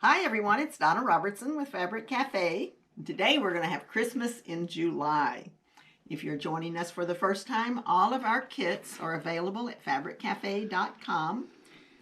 Hi everyone, it's Donna Robertson with Fabric Cafe. Today we're going to have Christmas in July. If you're joining us for the first time, all of our kits are available at fabriccafe.com.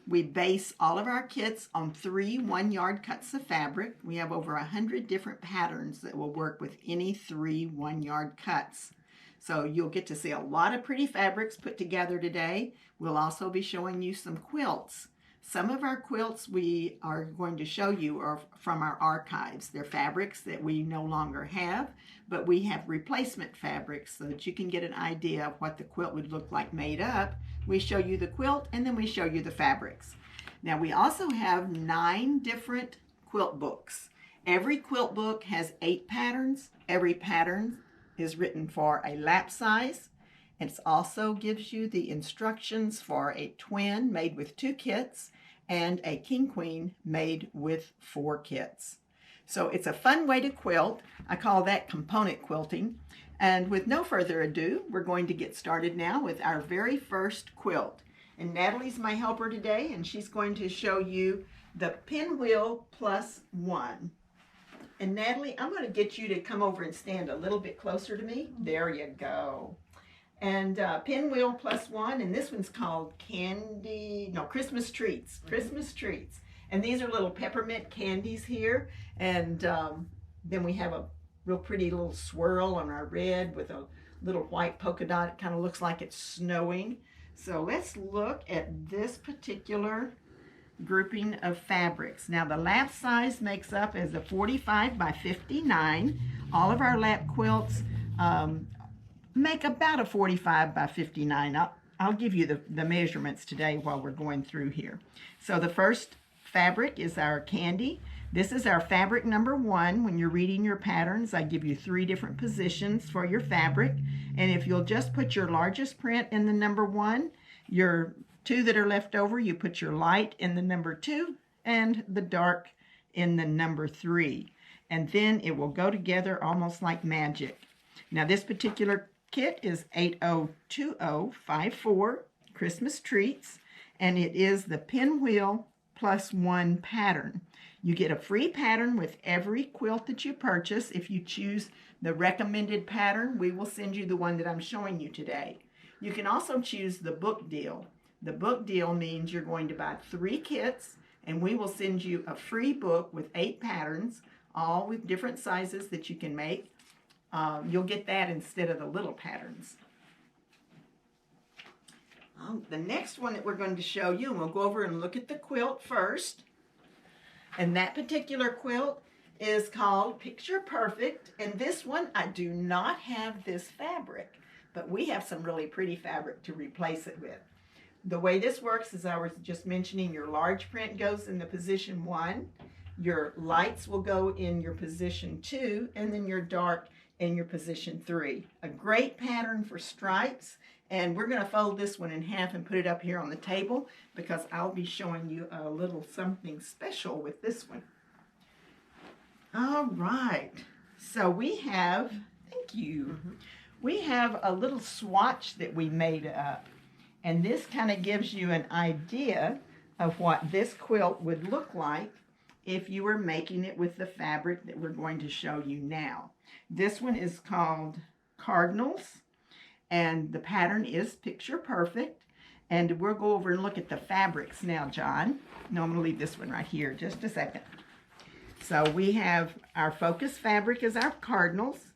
We base all of our kits on 3 1-yard cuts of fabric. We have over 100 different patterns that will work with any 3 1-yard cuts. So you'll get to see a lot of pretty fabrics put together today. We'll also be showing you some quilts. Some of our quilts we are going to show you are from our archives. They're fabrics that we no longer have, but we have replacement fabrics so that you can get an idea of what the quilt would look like made up. We show you the quilt and then we show you the fabrics. Now we also have 9 different quilt books. Every quilt book has 8 patterns. Every pattern is written for a lap size. It also gives you the instructions for a twin made with 2 kits and a king queen made with 4 kits. So it's a fun way to quilt. I call that component quilting. And with no further ado, we're going to get started now with our very first quilt. And Natalie's my helper today, and she's going to show you the pinwheel plus 1. And Natalie, I'm going to get you to come over and stand a little bit closer to me. There you go. And pinwheel plus 1, and this one's called Christmas treats. Christmas treats. And these are little peppermint candies here. And then we have a real pretty little swirl on our red with a little white polka dot. It kind of looks like it's snowing. So let's look at this particular grouping of fabrics. Now the lap size makes up as a 45 by 59. All of our lap quilts make about a 45 by 59. I'll give you the measurements today while we're going through here. So the first fabric is our candy. This is our fabric number 1. When you're reading your patterns, I give you 3 different positions for your fabric. And if you'll just put your largest print in the number 1, your 2 that are left over, you put your light in the number 2 and the dark in the number 3. And then it will go together almost like magic. Now this particular kit is 802054 Christmas Treats, and it is the pinwheel plus 1 pattern. You get a free pattern with every quilt that you purchase. If you choose the recommended pattern, we will send you the one that I'm showing you today. You can also choose the book deal. The book deal means you're going to buy 3 kits, and we will send you a free book with 8 patterns, all with different sizes that you can make. You'll get that instead of the little patterns. The next one that we're going to show you, and we'll go over and look at the quilt first. And that particular quilt is called Picture Perfect. And this one, I do not have this fabric, but we have some really pretty fabric to replace it with. The way this works, as I was just mentioning, your large print goes in the position 1. Your lights will go in your position 2, and then your dark in your position 3. A great pattern for stripes, and we're going to fold this one in half and put it up here on the table because I'll be showing you a little something special with this one. All right, so we have, thank you, we have a little swatch that we made up, and this kind of gives you an idea of what this quilt would look like if you were making it with the fabric that we're going to show you now. This one is called Cardinals, and the pattern is Picture Perfect. And we'll go over and look at the fabrics now, John. No, I'm going to leave this one right here just a second. So we have our focus fabric as our Cardinals.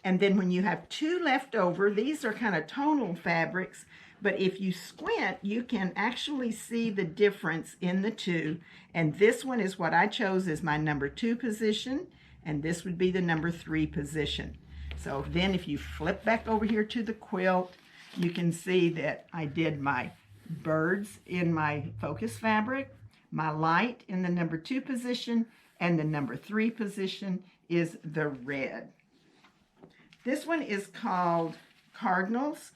And then when you have 2 left over, these are kind of tonal fabrics. But if you squint, you can actually see the difference in the 2. And this one is what I chose as my number 2 position. And this would be the number 3 position. So then if you flip back over here to the quilt, you can see that I did my birds in my focus fabric, my light in the number 2 position, and the number 3 position is the red. This one is called Cardinals.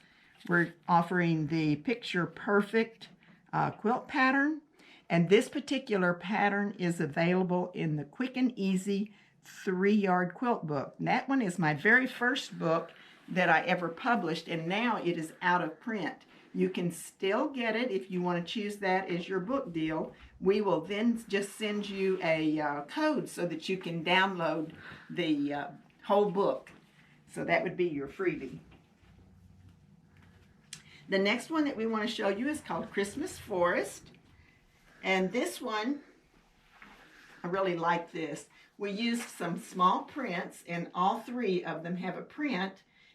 We're offering the Picture Perfect quilt pattern. And this particular pattern is available in the Quick and Easy 3-yard quilt book. And that one is my very first book that I ever published, and now it is out of print. You can still get it if you want to choose that as your book deal. we will then just send you a code so that you can download the whole book. So that would be your freebie. The next one that we want to show you is called Christmas Forest. And this one, I really like this. We used some small prints, and all three of them have a print.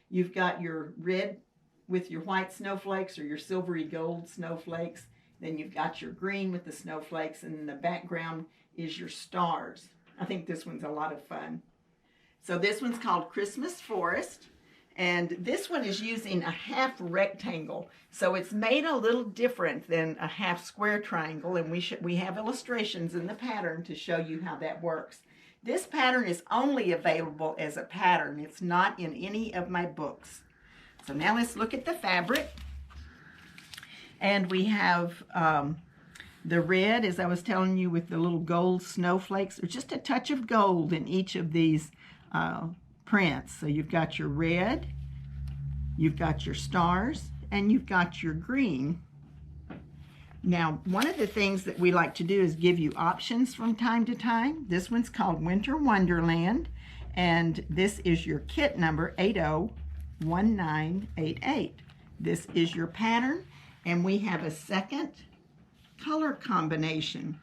You've got your red with your white snowflakes or your silvery gold snowflakes. Then you've got your green with the snowflakes, and in the background is your stars. I think this one's a lot of fun. So this one's called Christmas Forest, and this one is using a half rectangle. So it's made a little different than a half square triangle, and we have illustrations in the pattern to show you how that works. This pattern is only available as a pattern. It's not in any of my books. So now let's look at the fabric. And we have the red, as I was telling you, with the little gold snowflakes. There's just a touch of gold in each of these prints. So you've got your red, you've got your stars, and you've got your green. Now, one of the things that we like to do is give you options from time to time. This one's called Winter Wonderland, and this is your kit number 801988. This is your pattern, and we have a second color combination.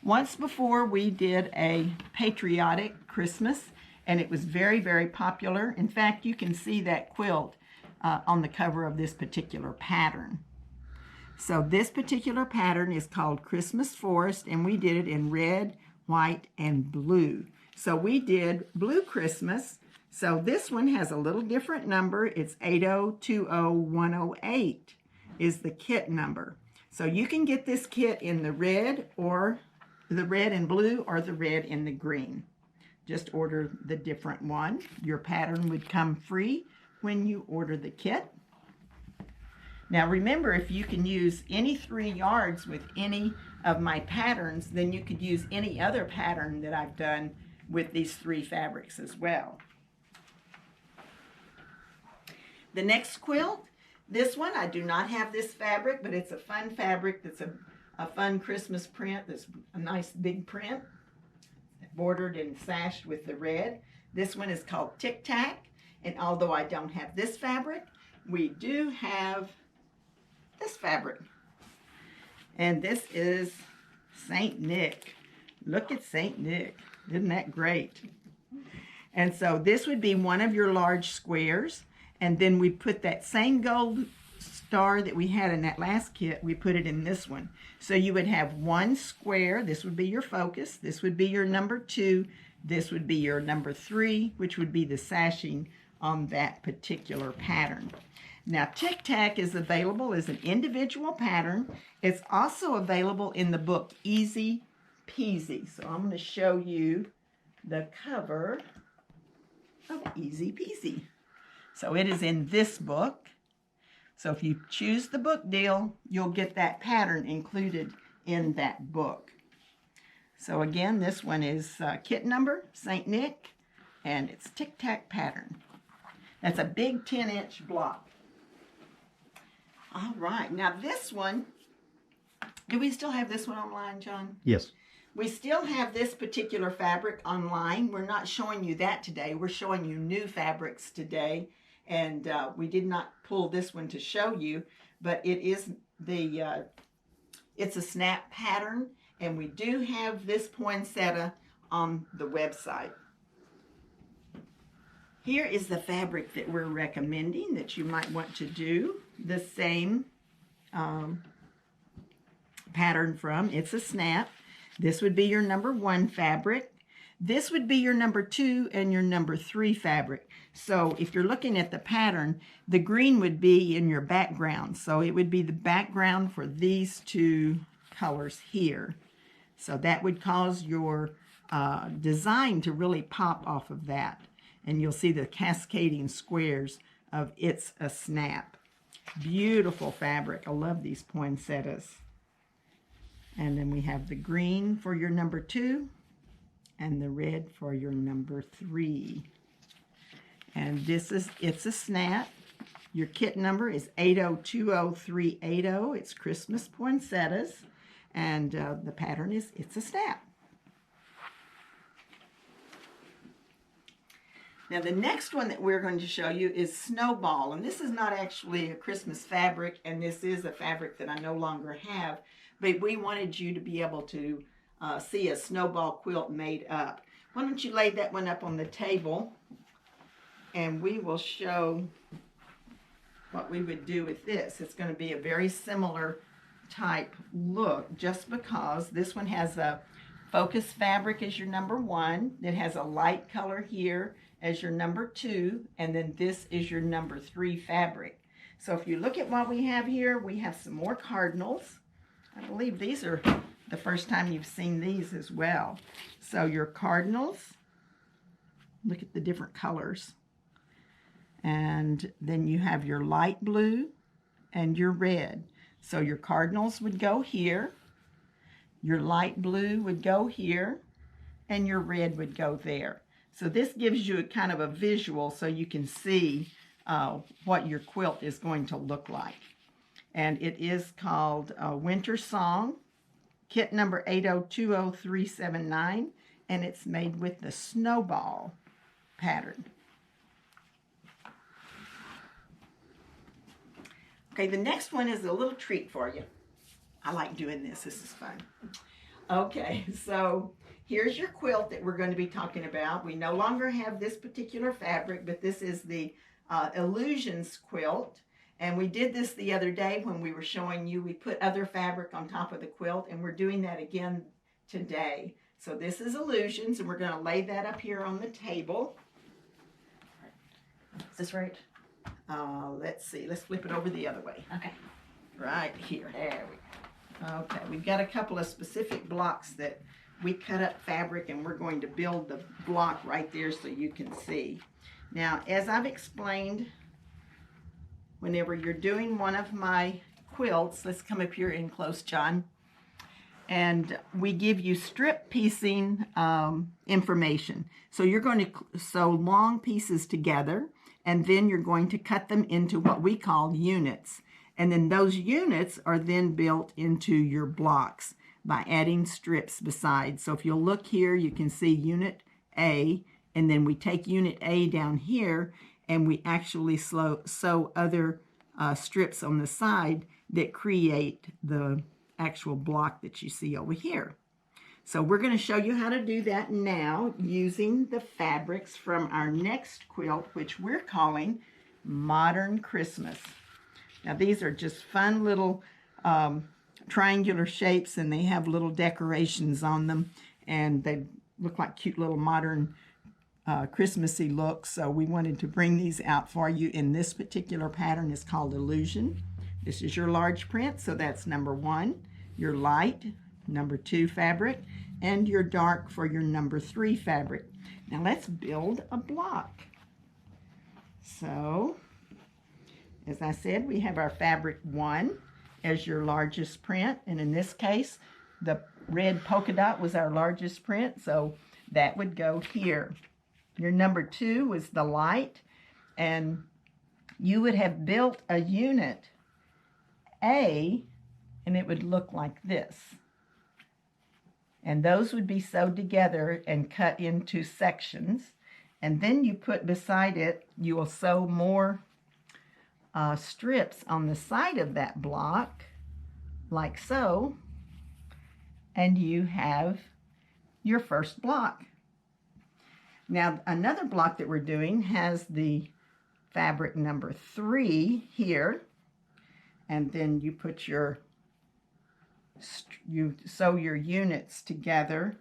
Once before, we did a patriotic Christmas, and it was very, very popular. In fact, you can see that quilt on the cover of this particular pattern. So this particular pattern is called Christmas Forest, and we did it in red, white, and blue. So we did Blue Christmas. So this one has a little different number. It's 8020108 is the kit number. So you can get this kit in the red, or the red and blue, or the red and the green. Just order the different one. Your pattern would come free when you order the kit. Now remember, if you can use any 3 yards with any of my patterns, then you could use any other pattern that I've done with these 3 fabrics as well. The next quilt, this one, I do not have this fabric, but it's a fun fabric that's a fun Christmas print. That's a nice big print, bordered and sashed with the red. This one is called Tic Tac, and although I don't have this fabric, we do have this fabric. And this is Saint Nick. Look at Saint Nick. Isn't that great? And so this would be one of your large squares, and then we put that same gold star that we had in that last kit, we put it in this one. So you would have one square. This would be your focus. This would be your number 2. This would be your number 3, which would be the sashing on that particular pattern. Now, Tic Tac is available as an individual pattern. It's also available in the book Easy Peasy. So I'm going to show you the cover of Easy Peasy. So it is in this book. So if you choose the book deal, you'll get that pattern included in that book. So again, this one is kit number Saint Nick, and it's Tic Tac pattern. That's a big 10-inch block. All right, now this one, do we still have this one online, John? Yes. We still have this particular fabric online. We're not showing you that today. We're showing you new fabrics today, and we did not pull this one to show you, but it is it's a snap pattern, and we do have this poinsettia on the website. Here is the fabric that we're recommending that you might want to do the same pattern from. It's a snap. This would be your number 1 fabric. This would be your number 2 and your number 3 fabric. So if you're looking at the pattern, the green would be in your background. So it would be the background for these 2 colors here. So that would cause your design to really pop off of that. And you'll see the cascading squares of It's a Snap. Beautiful fabric. I love these poinsettias. And then we have the green for your number 2 and the red for your number 3. And this is It's a Snap. Your kit number is 8020380. It's Christmas poinsettias. And the pattern is It's a Snap. Now the next one that we're going to show you is Snowball, and this is not actually a Christmas fabric, and this is a fabric that I no longer have, but we wanted you to be able to see a snowball quilt made up. Why don't you lay that one up on the table, and we will show what we would do with this. It's going to be a very similar type look, just because this one has a focus fabric as your number 1, it has a light color here as your number 2, and then this is your number 3 fabric. So if you look at what we have here, we have some more cardinals. I believe these are the first time you've seen these as well. So your cardinals, look at the different colors. And then you have your light blue and your red. So your cardinals would go here, your light blue would go here, and your red would go there. So this gives you a kind of a visual so you can see what your quilt is going to look like. And it is called Winter Song, kit number 8020379, and it's made with the Snowball pattern. Okay, the next one is a little treat for you. I like doing this. This is fun. Okay, so here's your quilt that we're going to be talking about. We no longer have this particular fabric, but this is the Illusions quilt. And we did this the other day when we were showing you. We put other fabric on top of the quilt, and we're doing that again today. So this is Illusions, and we're going to lay that up here on the table. Is this right? Let's see. Let's flip it over the other way. Okay. Right here. There we go. Okay, we've got a couple of specific blocks that we cut up fabric, and we're going to build the block right there so you can see. Now, as I've explained, whenever you're doing one of my quilts, let's come up here in close, John, and we give you strip piecing information. So you're going to sew long pieces together, and then you're going to cut them into what we call units. And then those units are then built into your blocks by adding strips beside. So if you'll look here, you can see Unit A, and then we take Unit A down here, and we actually sew other strips on the side that create the actual block that you see over here. So we're going to show you how to do that now using the fabrics from our next quilt, which we're calling Modern Christmas. Now these are just fun little triangular shapes, and they have little decorations on them, and they look like cute little modern Christmassy looks. So we wanted to bring these out for you in this particular pattern. It's called Illusion. This is your large print, so that's number 1, your light, number 2 fabric, and your dark for your number 3 fabric. Now let's build a block. So, as I said, we have our fabric 1 as your largest print, and in this case, the red polka dot was our largest print, so that would go here. Your number 2 was the light, and you would have built a unit A, and it would look like this. And those would be sewed together and cut into sections, and then you put beside it, you will sew more strips on the side of that block, like so, and you have your first block. Now, another block that we're doing has the fabric number 3 here, and then you put you sew your units together,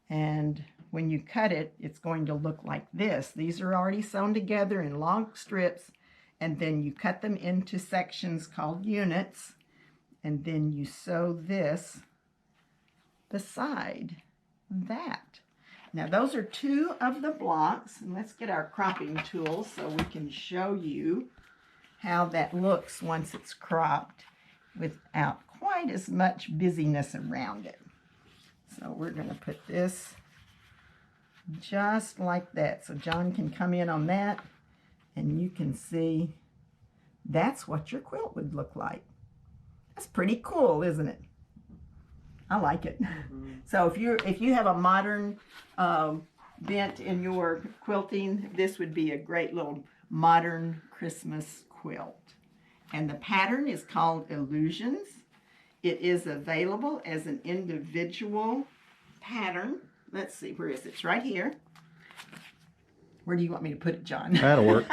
and when you cut it, it's going to look like this. These are already sewn together in long strips, and then you cut them into sections called units, and then you sew this beside that. Now those are 2 of the blocks, and let's get our cropping tools so we can show you how that looks once it's cropped without quite as much busyness around it. So we're going to put this just like that, so John can come in on that, and you can see that's what your quilt would look like. That's pretty cool, isn't it? I like it. Mm-hmm. So if you have a modern bent in your quilting, this would be a great little modern Christmas quilt. And the pattern is called Illusions. It is available as an individual pattern. Let's see, where is it? It's right here. Where do you want me to put it, John? That'll work.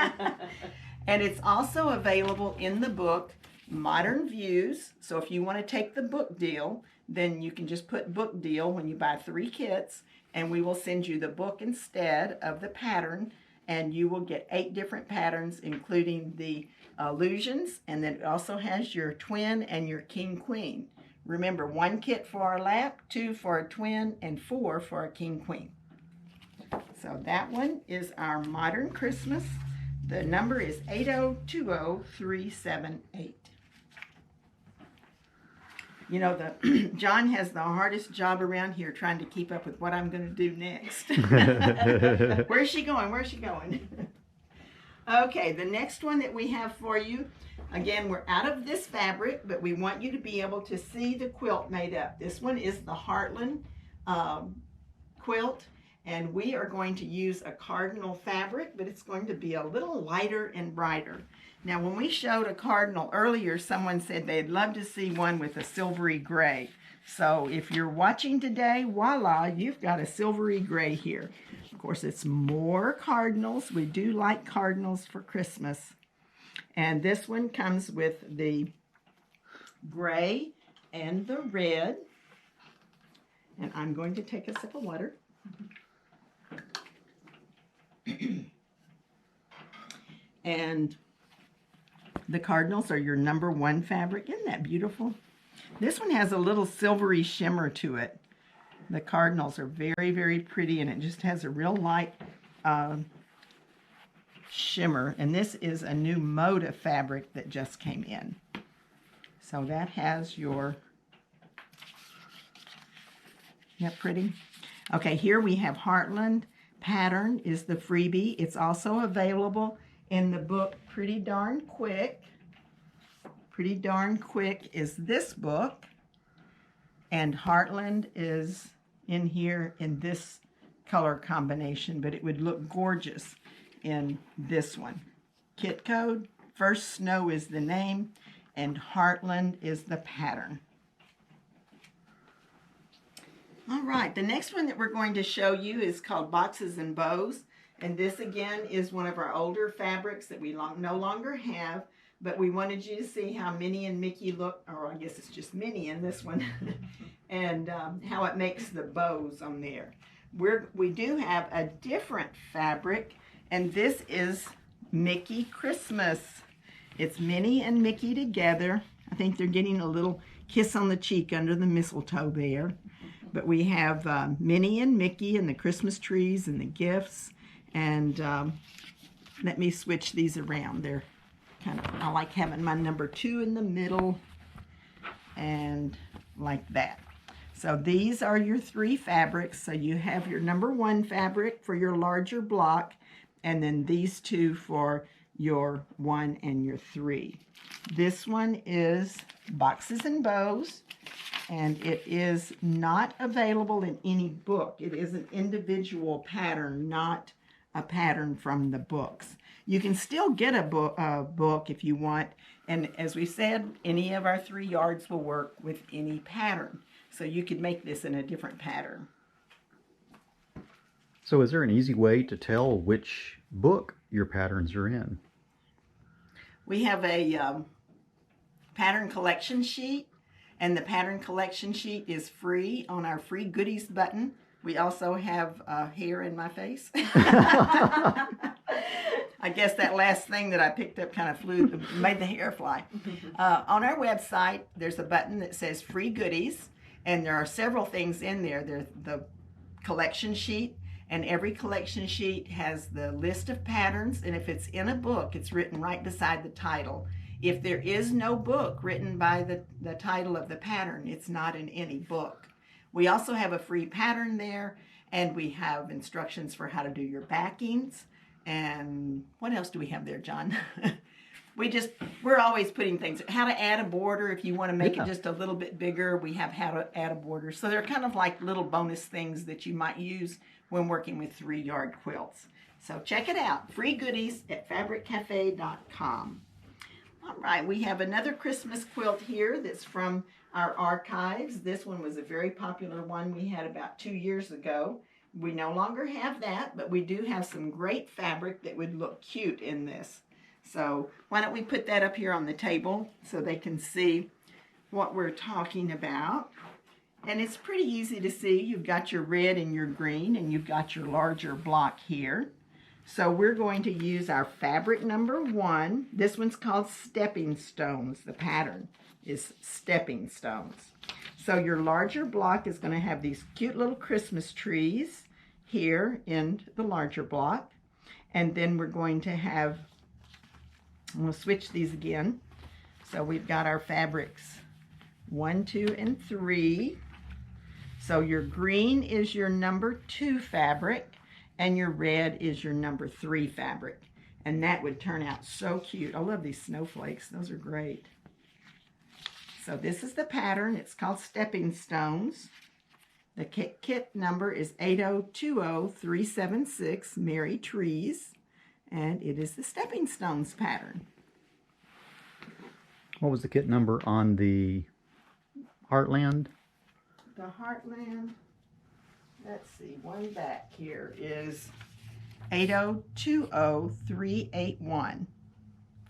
And it's also available in the book Modern Views. So if you want to take the book deal, then you can just put book deal when you buy 3 kits, and we will send you the book instead of the pattern, and you will get 8 different patterns, including the illusions, and then it also has your twin and your king queen. Remember, 1 kit for a lap, 2 for a twin, and 4 for a king queen. So that one is our Modern Christmas. The number is 8020378. You know, John has the hardest job around here trying to keep up with what I'm going to do next. Where's she going? Where's she going? Okay, the next one that we have for you, again, we're out of this fabric, but we want you to be able to see the quilt made up. This one is the Heartland Quilt. And we are going to use a cardinal fabric, but it's going to be a little lighter and brighter. Now, when we showed a cardinal earlier, someone said they'd love to see one with a silvery gray. So if you're watching today, voila, you've got a silvery gray here. Of course, it's more cardinals. We do like cardinals for Christmas. And this one comes with the gray and the red. And I'm going to take a sip of water. And the cardinals are your number 1 fabric. Isn't that beautiful? This one has a little silvery shimmer to it. The cardinals are very, very pretty, and it just has a real light shimmer. And this is a new mode of fabric that just came in. So that has your, isn't that pretty? Okay, here we have Heartland pattern is the freebie. It's also available in the book Pretty Darn Quick. Pretty Darn Quick is this book, and Heartland is in here in this color combination, but it would look gorgeous in this one. Kit code, First Snow is the name, and Heartland is the pattern. All right, the next one that we're going to show you is called Boxes and Bows. And this again is one of our older fabrics that we no longer have, but we wanted you to see how Minnie and Mickey look, or I guess it's just Minnie in this one, and how it makes the bows on there. We do have a different fabric, and this is Mickey Christmas. It's Minnie and Mickey together. I think they're getting a little kiss on the cheek under the mistletoe there. But we have Minnie and Mickey and the Christmas trees and the gifts. And let me switch these around. They're kind of, I like having my number 2 in the middle and like that. So these are your 3 fabrics. So you have your number 1 fabric for your larger block, and then these 2 for your 1 and your 3. This one is Boxes and Bows. And it is not available in any book. It is an individual pattern, not a pattern from the books. You can still get a book if you want. And as we said, any of our 3 yards will work with any pattern. So you could make this in a different pattern. So is there an easy way to tell which book your patterns are in? We have a pattern collection sheet. And the pattern collection sheet is free on our free goodies button. We also have hair in my face. I guess that last thing that I picked up kind of made the hair fly. On our website, there's a button that says free goodies. And there are several things in there. There's the collection sheet. And every collection sheet has the list of patterns. And if it's in a book, it's written right beside the title. If there is no book written by the title of the pattern, it's not in any book. We also have a free pattern there, and we have instructions for how to do your backings. And what else do we have there, John? we're always putting things, how to add a border if you want to make Yeah. it just a little bit bigger. We have how to add a border. So they're kind of like little bonus things that you might use when working with 3-yard quilts. So check it out. Free goodies at fabriccafe.com. All right, we have another Christmas quilt here that's from our archives. This one was a very popular one we had about 2 years ago. We no longer have that, but we do have some great fabric that would look cute in this. So why don't we put that up here on the table so they can see what we're talking about. And it's pretty easy to see. You've got your red and your green, and you've got your larger block here. So we're going to use our fabric number 1. This one's called Stepping Stones. The pattern is Stepping Stones. So your larger block is going to have these cute little Christmas trees here in the larger block. And then we're going to have, we'll switch these again. So we've got our fabrics 1, 2, and 3. So your green is your number 2 fabric, and your red is your number 3 fabric. And that would turn out so cute. I love these snowflakes. Those are great. So this is the pattern. It's called Stepping Stones. The kit number is 8020376, Merry Trees. And it is the Stepping Stones pattern. What was the kit number on the Heartland? The Heartland, let's see, one back here is 8020381,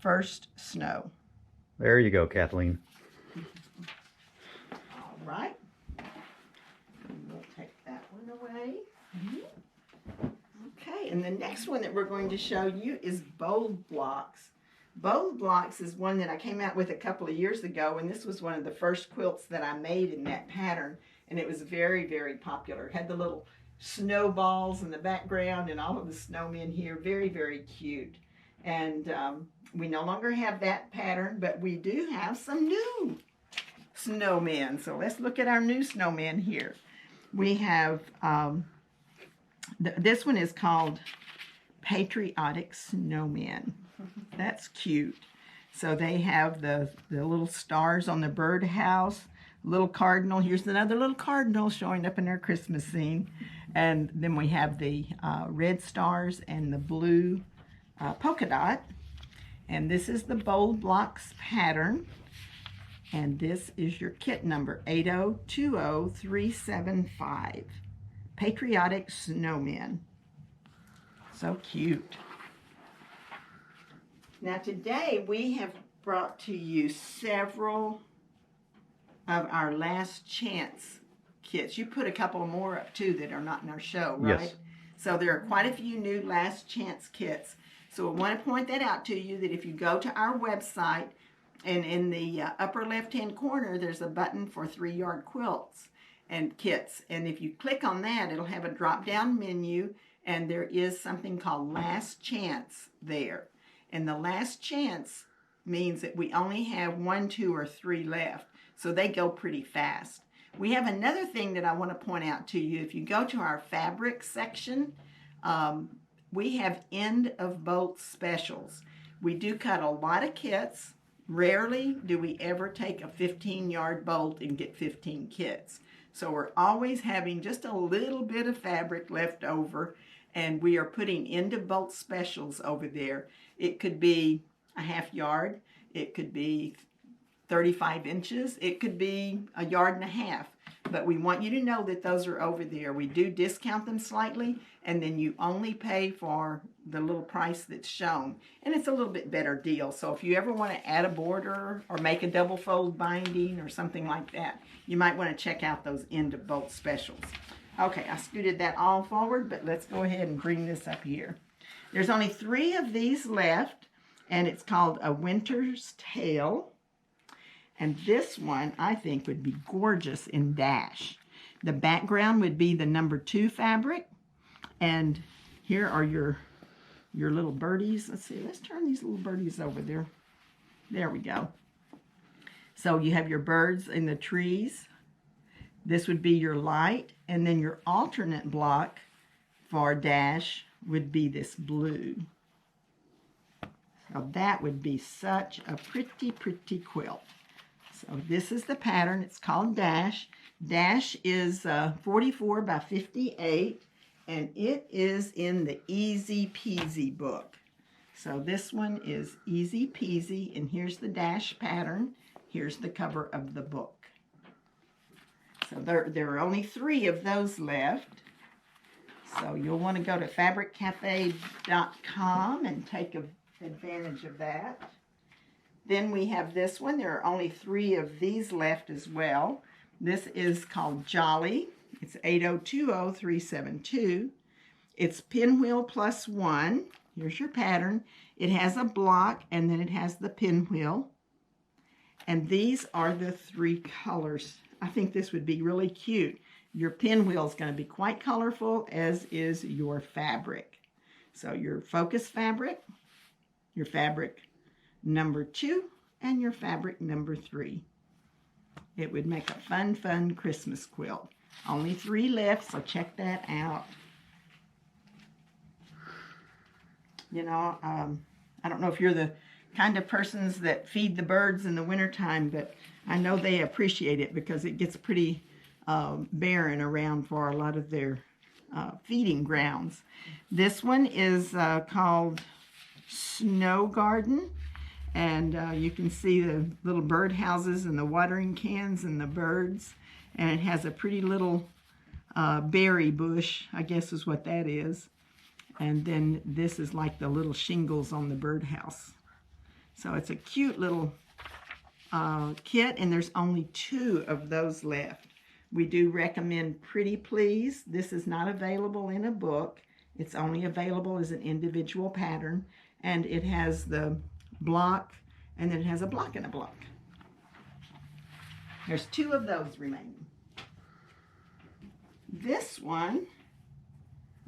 First Snow. There you go, Kathleen. All right. We'll take that one away. Okay, and the next one that we're going to show you is Bold Blocks. Bold Blocks is one that I came out with a couple of years ago, and this was one of the first quilts that I made in that pattern, and it was very, very popular. It had the little snowballs in the background and all of the snowmen here. Very, very cute. And we no longer have that pattern, but we do have some new snowmen. So let's look at our new snowmen here. We have, this one is called Patriotic Snowmen. That's cute. So they have the little stars on the birdhouse, little cardinal. Here's another little cardinal showing up in our Christmas scene. And then we have the red stars and the blue polka dot. And this is the Bold Blocks pattern. And this is your kit number, 8020375. Patriotic Snowmen. So cute. Now today we have brought to you several of our last chance kits. You put a couple more up too that are not in our show, right? Yes. So there are quite a few new last chance kits. So I want to point that out to you that if you go to our website and in the upper left hand corner there's a button for 3-yard quilts and kits. And if you click on that, it'll have a drop down menu and there is something called last chance there. And the last chance means that we only have 1, 2, or 3 left. So they go pretty fast. We have another thing that I want to point out to you. If you go to our fabric section, we have end of bolt specials. We do cut a lot of kits. Rarely do we ever take a 15-yard bolt and get 15 kits. So we're always having just a little bit of fabric left over, and we are putting end of bolt specials over there. It could be a ½ yard. It could be 35 inches. It could be a 1.5 yards. But we want you to know that those are over there. We do discount them slightly, and then you only pay for the little price that's shown. And it's a little bit better deal. So if you ever want to add a border or make a double fold binding or something like that, you might want to check out those end of bolt specials. Okay, I scooted that all forward, but let's go ahead and bring this up here. There's only 3 of these left, and it's called A Winter's Tale. And this one, I think, would be gorgeous in dash. The background would be the number 2 fabric. And here are your little birdies. Let's see, let's turn these little birdies over there. There we go. So you have your birds in the trees. This would be your light. And then your alternate block for dash would be this blue. So that would be such a pretty, pretty quilt. So this is the pattern. It's called Dash. Dash is 44 by 58, and it is in the Easy Peasy book. So this one is Easy Peasy, and here's the Dash pattern. Here's the cover of the book. So there are only 3 of those left. So you'll want to go to fabriccafe.com and take advantage of that. Then we have this one. There are only 3 of these left as well. This is called Jolly. It's 8020372. It's pinwheel plus 1. Here's your pattern. It has a block and then it has the pinwheel. And these are the 3 colors. I think this would be really cute. Your pinwheel is going to be quite colorful, as is your fabric. So your focus fabric, your fabric number 2, and your fabric number 3. It would make a fun, fun Christmas quilt. Only 3 left, so check that out. You know, I don't know if you're the kind of persons that feed the birds in the wintertime, but I know they appreciate it because it gets pretty barren around for a lot of their feeding grounds. This one is called Snow Garden, and you can see the little bird houses and the watering cans and the birds, and it has a pretty little berry bush, I guess is what that is. And then this is like the little shingles on the birdhouse. So it's a cute little kit, and there's only 2 of those left. We do recommend Pretty Please. This is not available in a book. It's only available as an individual pattern, and it has the block, and then it has a block and a block. There's 2 of those remaining. This one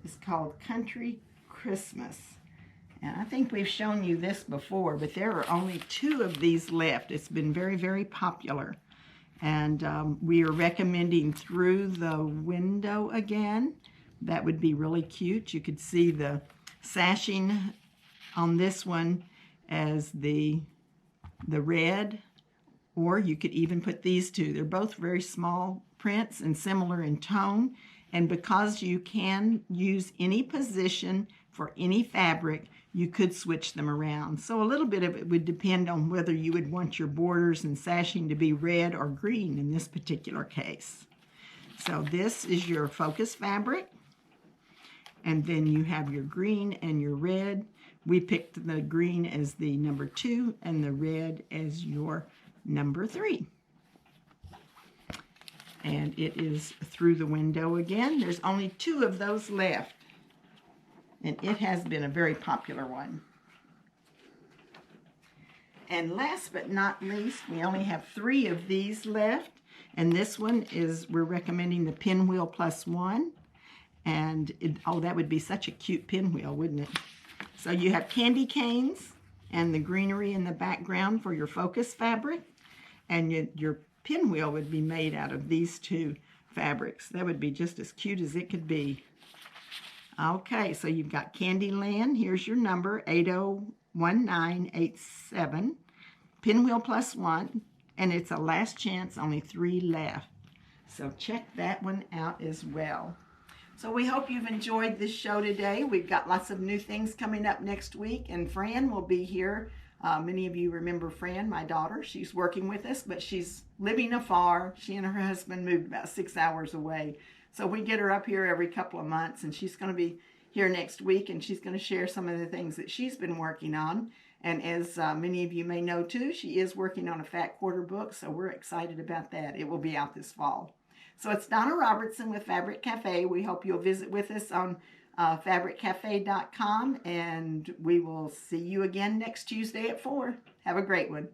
is called Country Christmas. And I think we've shown you this before, but there are only 2 of these left. It's been very, very popular. And we are recommending Through the Window again. That would be really cute. You could see the sashing on this one as the red, or you could even put these 2. They're both very small prints and similar in tone. And because you can use any position for any fabric, you could switch them around. So a little bit of it would depend on whether you would want your borders and sashing to be red or green in this particular case. So this is your focus fabric. And then you have your green and your red. We picked the green as the number 2 and the red as your number 3. And it is Through the Window again. There's only 2 of those left. And it has been a very popular one. And last but not least, we only have 3 of these left. And this one is, we're recommending the Pinwheel plus 1. And, oh, that would be such a cute pinwheel, wouldn't it? So you have candy canes and the greenery in the background for your focus fabric. And your pinwheel would be made out of these 2 fabrics. That would be just as cute as it could be. Okay, so you've got Candyland. Here's your number, 801987. Pinwheel plus 1, and it's a last chance, only 3 left. So check that one out as well. So we hope you've enjoyed this show today. We've got lots of new things coming up next week, and Fran will be here. Many of you remember Fran, my daughter. She's working with us, but she's living afar. She and her husband moved about 6 hours away. So we get her up here every couple of months, and she's going to be here next week, and she's going to share some of the things that she's been working on. And as many of you may know too, she is working on a Fat Quarter book, so we're excited about that. It will be out this fall. So it's Donna Robertson with Fabric Cafe. We hope you'll visit with us on fabriccafe.com, and we will see you again next Tuesday at 4. Have a great one.